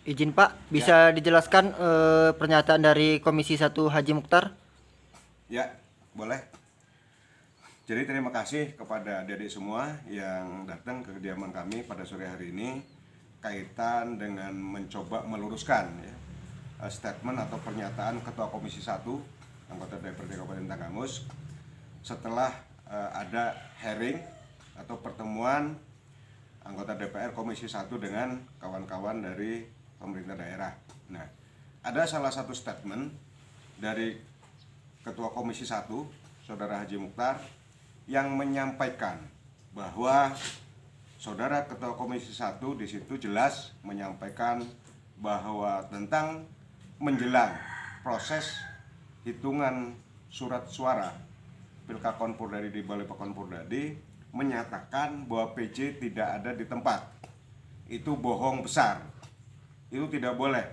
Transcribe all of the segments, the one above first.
Izin Pak, Ya, bisa dijelaskan pernyataan dari Komisi 1 Haji Mukhtar? ya, boleh. Jadi terima kasih kepada adik-adik semua yang datang ke kediaman kami pada sore hari ini kaitan dengan mencoba meluruskan ya, statement atau pernyataan Ketua Komisi 1 anggota DPRD Kabupaten Tanggamus setelah ada hearing atau pertemuan anggota DPR Komisi 1 dengan kawan-kawan dari pemerintah daerah. Nah, ada salah satu statement dari Ketua Komisi 1, Saudara Haji Mukhtar, yang menyampaikan bahwa Saudara Ketua Komisi 1 di situ jelas menyampaikan bahwa tentang menjelang proses hitungan surat suara Pilkakon Purdadi di Balai Pekon Purdadi menyatakan bahwa PJ tidak ada di tempat. Itu bohong besar. Itu tidak boleh.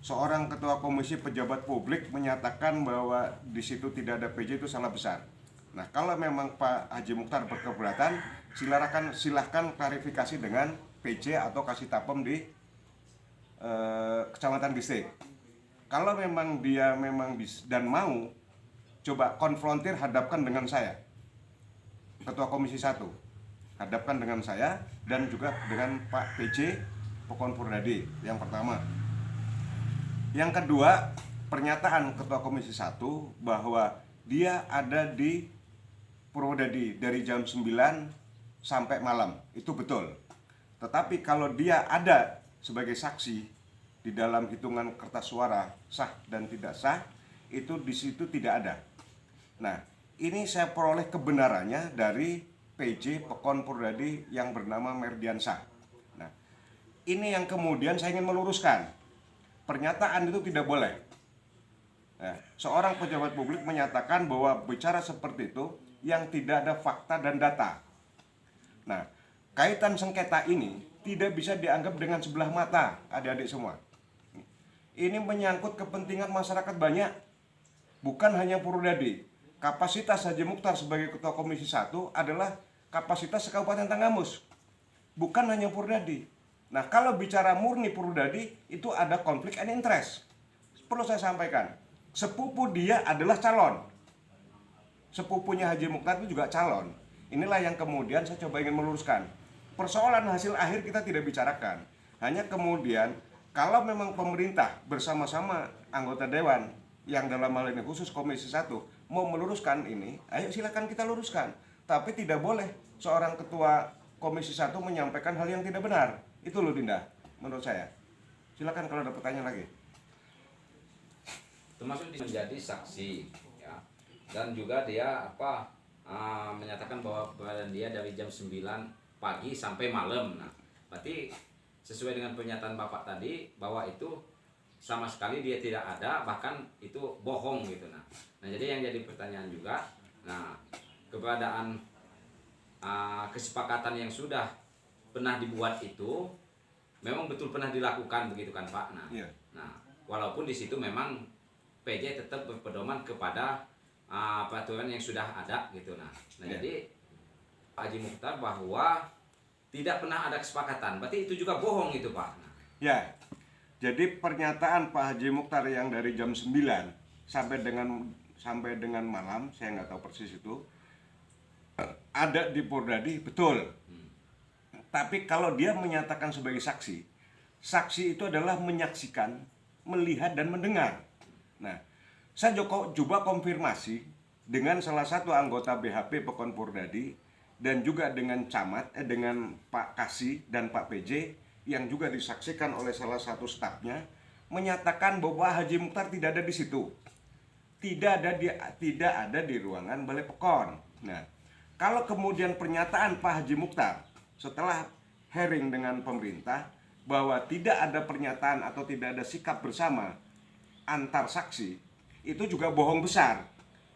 Seorang ketua komisi pejabat publik menyatakan bahwa di situ tidak ada PJ itu salah besar. Nah, kalau memang Pak Haji Mukhtar berkeberatan, silahkan klarifikasi dengan PJ atau kasih tapem di Kecamatan Distrik. Kalau memang dia memang dan mau, coba konfrontir, hadapkan dengan saya, Ketua Komisi 1. Hadapkan dengan saya dan juga dengan Pak PJ Pekon Purdadi, yang pertama. Yang kedua, pernyataan Ketua Komisi 1 bahwa dia ada di Purwodadi dari jam 9 sampai malam. Itu betul. Tetapi kalau dia ada sebagai saksi di dalam hitungan kertas suara sah dan tidak sah, itu di situ tidak ada. Nah, ini saya peroleh kebenarannya dari PJ Pekon Purdadi yang bernama Merdiansah. Nah, ini yang kemudian saya ingin meluruskan. Pernyataan itu tidak boleh. Nah, seorang pejabat publik menyatakan bahwa bicara seperti itu yang tidak ada fakta dan data. Nah, kaitan sengketa ini tidak bisa dianggap dengan sebelah mata, adik-adik semua. Ini menyangkut kepentingan masyarakat banyak, bukan hanya Purwodadi. Kapasitas Haji Mukhtar sebagai Ketua Komisi 1 adalah kapasitas Kabupaten Tanggamus, bukan hanya Purwodadi. Nah, kalau bicara murni Purwodadi, itu ada konflik and interest. Perlu saya sampaikan, sepupu dia adalah calon. Sepupunya Haji Mukhtar itu juga calon. Inilah yang kemudian saya coba ingin meluruskan. Persoalan hasil akhir kita tidak bicarakan. Hanya kemudian, kalau memang pemerintah bersama-sama anggota dewan, yang dalam hal ini khusus Komisi 1, mau meluruskan ini, ayo silakan kita luruskan. Tapi tidak boleh seorang ketua Komisi 1 menyampaikan hal yang tidak benar. Itu loh Dinda, menurut saya. Silakan kalau ada pertanyaan lagi. Termasuk menjadi saksi ya. Dan juga dia menyatakan bahwa dia dari jam 9 pagi sampai malam. Nah, berarti sesuai dengan pernyataan Bapak tadi bahwa itu sama sekali dia tidak ada, bahkan itu bohong gitu. Nah, jadi yang jadi pertanyaan juga, nah, keberadaan kesepakatan yang sudah pernah dibuat itu memang betul pernah dilakukan begitu kan Pak. Iya. Nah, walaupun di situ memang PJ tetap berpedoman kepada peraturan yang sudah ada gitu. Nah, Iya. jadi Pak Haji Mukhtar bahwa tidak pernah ada kesepakatan, berarti itu juga bohong itu Pak. Nah, Ya. Jadi pernyataan Pak Haji Mukhtar yang dari jam 9 sampai dengan malam, saya nggak tahu persis itu, ada di Purdadi, betul. Tapi kalau dia menyatakan sebagai saksi, saksi itu adalah menyaksikan, melihat dan mendengar. Nah, saya coba konfirmasi dengan salah satu anggota BHP Pekon Purdadi dan juga dengan dengan Pak Kasih dan Pak PJ yang juga disaksikan oleh salah satu stafnya, menyatakan bahwa Haji Mukhtar tidak ada di situ. Tidak ada di ruangan Balai Pekon. Nah, kalau kemudian pernyataan Pak Haji Mukhtar setelah hearing dengan pemerintah bahwa tidak ada pernyataan atau tidak ada sikap bersama antar saksi, itu juga bohong besar.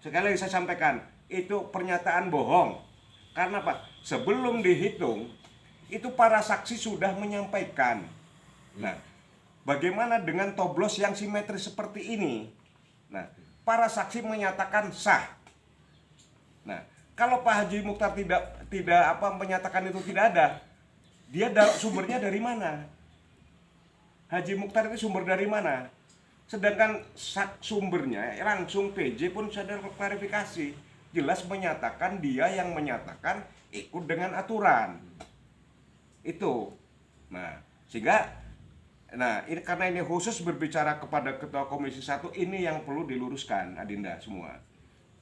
Sekali lagi saya sampaikan, itu pernyataan bohong. Karena Pak, sebelum dihitung, itu para saksi sudah menyampaikan. Nah, bagaimana dengan toblos yang simetris seperti ini? Nah, para saksi menyatakan sah. Nah, kalau Pak Haji Mukhtar tidak menyatakan itu tidak ada, dia sumbernya dari mana? Haji Mukhtar itu sumber dari mana? Sedangkan sumbernya langsung PJ pun sudah klarifikasi, jelas menyatakan dia yang menyatakan ikut dengan aturan itu. Nah, sehingga ini karena ini khusus berbicara kepada Ketua Komisi 1, ini yang perlu diluruskan Adinda semua.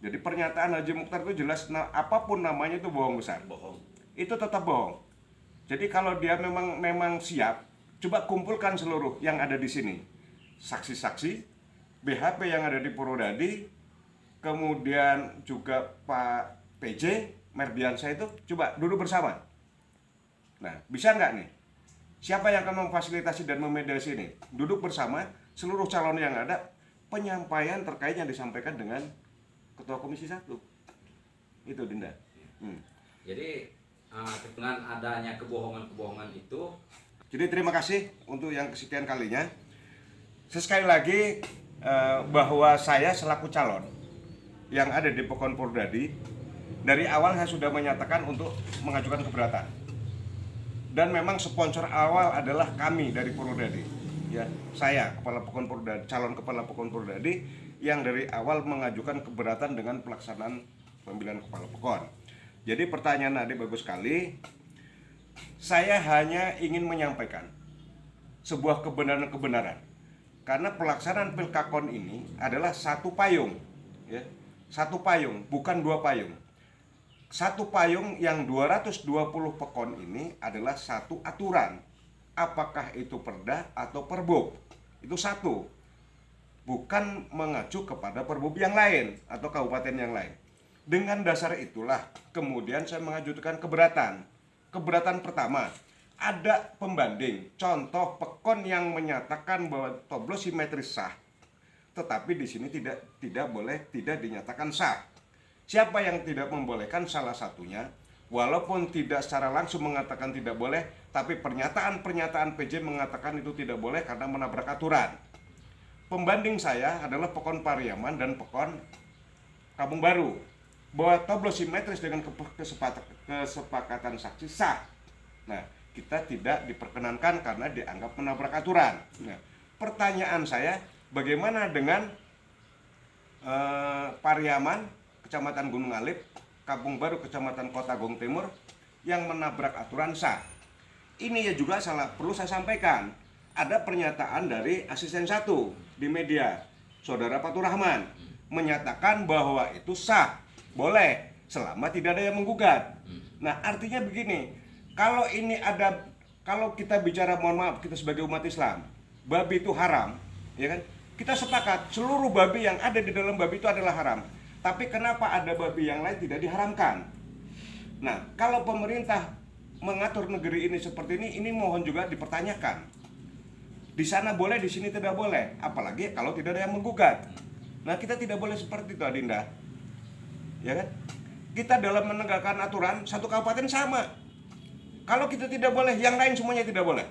Jadi pernyataan Haji Mukhtar itu jelas apapun namanya itu bohong besar. Bohong. Itu tetap bohong. Jadi kalau dia memang siap, coba kumpulkan seluruh yang ada di sini. Saksi-saksi, BHP yang ada di Purwodadi, kemudian juga Pak PJ, Merdiansyah itu coba duduk bersama. Nah, bisa nggak nih? Siapa yang akan memfasilitasi dan memediasi ini? Duduk bersama seluruh calon yang ada, penyampaian terkait yang disampaikan dengan Ketua Komisi 1. Itu Dinda. Jadi dengan adanya kebohongan-kebohongan itu. Jadi terima kasih untuk yang kesekian kalinya. Sekali lagi bahwa saya selaku calon yang ada di Pekon Purwodadi, dari awal saya sudah menyatakan untuk mengajukan keberatan. Dan memang sponsor awal adalah kami dari Purwodadi. Ya, saya kepala Pekon Purwodadi, calon kepala Pekon Purwodadi yang dari awal mengajukan keberatan dengan pelaksanaan pemilihan kepala Pekon. Jadi pertanyaan adik bagus sekali. Saya hanya ingin menyampaikan sebuah kebenaran-kebenaran. Karena pelaksanaan Pilkakon ini adalah satu payung, ya. Satu payung, bukan dua payung. Satu payung yang 220 pekon ini adalah satu aturan. Apakah itu perda atau perbub? Itu satu. Bukan mengacu kepada perbub yang lain atau kabupaten yang lain. Dengan dasar itulah kemudian saya mengajukan keberatan. Keberatan pertama, ada pembanding. Contoh pekon yang menyatakan bahwa toblos simetris sah, tetapi di sini tidak dinyatakan sah. Siapa yang tidak membolehkan? Salah satunya, walaupun tidak secara langsung mengatakan tidak boleh, tapi pernyataan-pernyataan PJ mengatakan itu tidak boleh karena menabrak aturan. Pembanding saya adalah Pekon Pariaman dan Pekon Kampung Baru, bahwa toblos simetris dengan kesepakatan saksi sah. Nah, kita tidak diperkenankan karena dianggap menabrak aturan. Nah, pertanyaan saya, bagaimana dengan Pariaman, Kecamatan Gunung Alif, Kampung Baru, Kecamatan Kota Gong Timur yang menabrak aturan sah? Ini ya juga perlu saya sampaikan. Ada pernyataan dari asisten 1 di media, Saudara Fatur Rahman, menyatakan bahwa itu sah, boleh, selama tidak ada yang menggugat. Nah, artinya begini, kalau kita bicara, mohon maaf, kita sebagai umat Islam, babi itu haram, ya kan? Kita sepakat seluruh babi yang ada di dalam babi itu adalah haram. Tapi kenapa ada babi yang lain tidak diharamkan? Nah, kalau pemerintah mengatur negeri ini seperti ini mohon juga dipertanyakan. Di sana boleh, di sini tidak boleh. Apalagi kalau tidak ada yang menggugat. Nah, kita tidak boleh seperti itu, Adinda. Ya kan? Kita dalam menegakkan aturan satu kabupaten sama. Kalau kita tidak boleh, yang lain semuanya tidak boleh.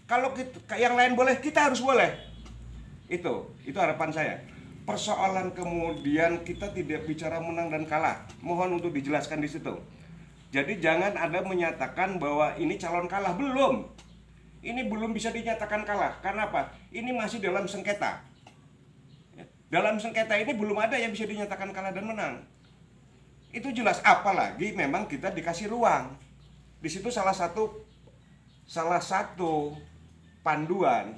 Kalau yang lain boleh, kita harus boleh. Itu harapan saya. Persoalan kemudian kita tidak bicara menang dan kalah. Mohon untuk dijelaskan di situ. Jadi jangan ada menyatakan bahwa ini calon kalah, belum. Ini belum bisa dinyatakan kalah. Karena apa? Ini masih dalam sengketa. Dalam sengketa ini belum ada yang bisa dinyatakan kalah dan menang. Itu jelas, apalagi memang kita dikasih ruang. Di situ salah satu panduan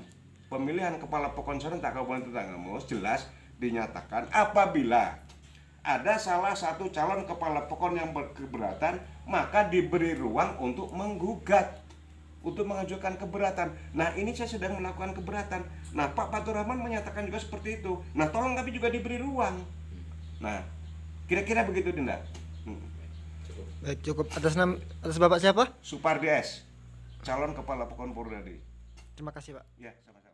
pemilihan kepala Pekon serentak Kabupaten Tanggamus jelas dinyatakan apabila ada salah satu calon kepala Pekon yang berkeberatan, maka diberi ruang untuk menggugat, untuk mengajukan keberatan. Nah, ini saya sedang melakukan keberatan. Nah, Pak Fatur Rahman menyatakan juga seperti itu. Nah, tolong kami juga diberi ruang. Nah, kira-kira begitu, Dinda. Baik, cukup. Atas Bapak siapa? Supardi S, calon kepala Pekon Purwodadi. Terima kasih, Pak. Ya, sama-sama.